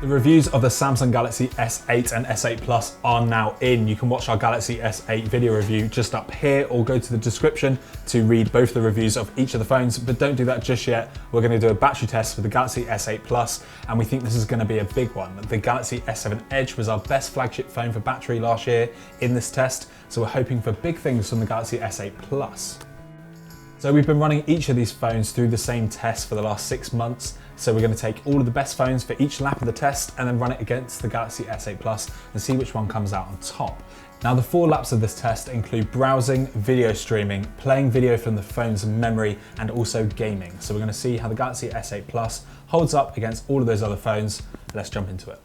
The reviews of the Samsung Galaxy S8 and S8 Plus are now in. You can watch our Galaxy S8 video review just up here or go to the description to read both the reviews of each of the phones, but don't do that just yet. We're going to do a battery test for the Galaxy S8 Plus, and we think this is going to be a big one. The Galaxy S7 Edge was our best flagship phone for battery last year in this test, so we're hoping for big things from the Galaxy S8 Plus. So we've been running each of these phones through the same test for the last 6 months. So we're going to take all of the best phones for each lap of the test and then run it against the Galaxy S8 Plus and see which one comes out on top. Now the 4 laps of this test include browsing, video streaming, playing video from the phone's memory, and also gaming. So we're going to see how the Galaxy S8 Plus holds up against all of those other phones. Let's jump into it.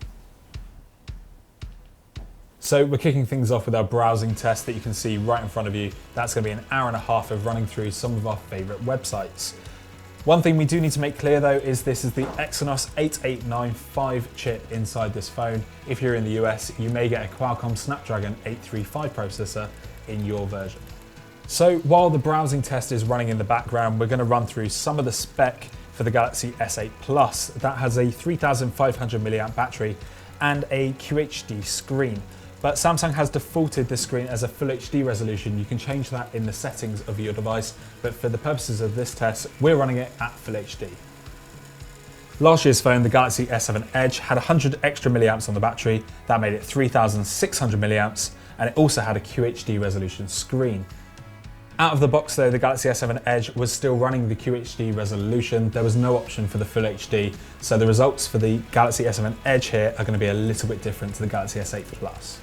So we're kicking things off with our browsing test that you can see right in front of you. That's going to be an hour and a half of running through some of our favorite websites. One thing we do need to make clear though is this is the Exynos 8895 chip inside this phone. If you're in the US, you may get a Qualcomm Snapdragon 835 processor in your version. So while the browsing test is running in the background, we're going to run through some of the spec for the Galaxy S8 Plus. That has a 3500 mAh battery and a QHD screen. But Samsung has defaulted this screen as a Full HD resolution. You can change that in the settings of your device, but for the purposes of this test, we're running it at Full HD. Last year's phone, the Galaxy S7 Edge, had 100 extra milliamps on the battery. That made it 3600 milliamps, and it also had a QHD resolution screen. Out of the box though, the Galaxy S7 Edge was still running the QHD resolution. There was no option for the Full HD, so the results for the Galaxy S7 Edge here are going to be a little bit different to the Galaxy S8 Plus.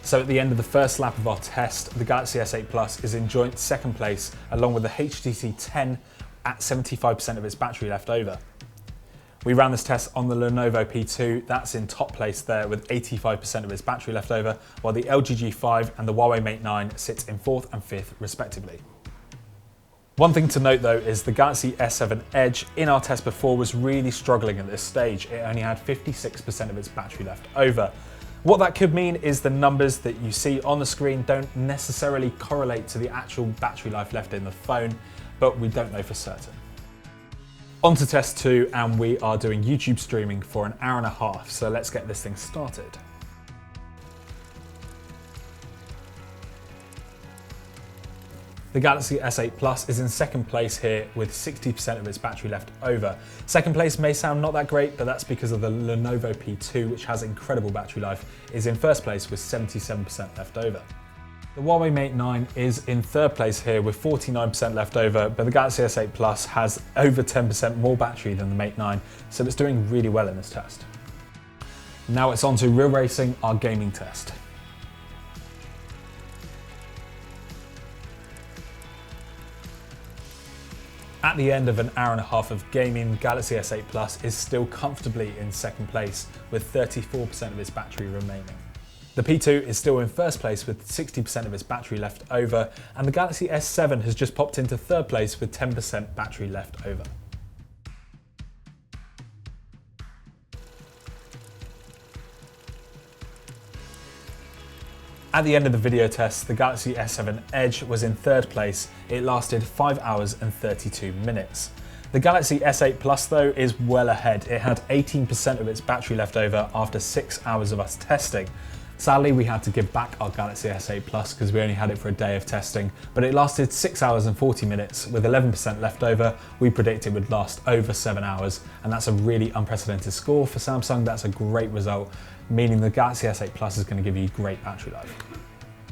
So at the end of the first lap of our test, the Galaxy S8 Plus is in joint second place, along with the HTC 10 at 75% of its battery left over. We ran this test on the Lenovo P2, that's in top place there with 85% of its battery left over, while the LG G5 and the Huawei Mate 9 sits in 4th and 5th respectively. One thing to note though is the Galaxy S7 Edge in our test before was really struggling at this stage. It only had 56% of its battery left over. What that could mean is the numbers that you see on the screen don't necessarily correlate to the actual battery life left in the phone, but we don't know for certain. On to test 2, and we are doing YouTube streaming for an hour and a half, so let's get this thing started. The Galaxy S8 Plus is in second place here with 60% of its battery left over. Second place may sound not that great, but that's because of the Lenovo P2, which has incredible battery life, is in first place with 77% left over. The Huawei Mate 9 is in third place here with 49% left over, but the Galaxy S8 Plus has over 10% more battery than the Mate 9, so it's doing really well in this test. Now it's on to real racing, our gaming test. At the end of an hour and a half of gaming, Galaxy S8 Plus is still comfortably in second place with 34% of its battery remaining. The P2 is still in first place with 60% of its battery left over, and the Galaxy S7 has just popped into third place with 10% battery left over. At the end of the video test, the Galaxy S7 Edge was in third place. It lasted 5 hours and 32 minutes. The Galaxy S8 Plus though is well ahead. It had 18% of its battery left over after 6 hours of us testing. Sadly, we had to give back our Galaxy S8 Plus because we only had it for a day of testing, but it lasted 6 hours and 40 minutes with 11% left over. We predict it would last over 7 hours, and that's a really unprecedented score for Samsung. That's a great result, meaning the Galaxy S8 Plus is going to give you great battery life.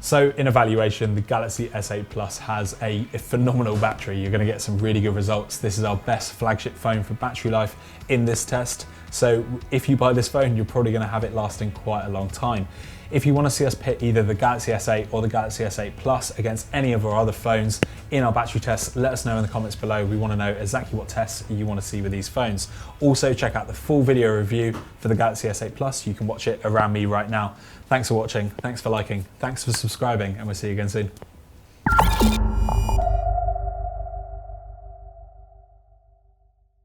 So in evaluation, the Galaxy S8 Plus has a phenomenal battery. You're going to get some really good results. This is our best flagship phone for battery life in this test. So if you buy this phone, you're probably going to have it lasting quite a long time. If you want to see us pit either the Galaxy S8 or the Galaxy S8 Plus against any of our other phones in our battery tests, let us know in the comments below. We want to know exactly what tests you want to see with these phones. Also, check out the full video review for the Galaxy S8 Plus. You can watch it around me right now. Thanks for watching, thanks for liking, thanks for subscribing, and we'll see you again soon.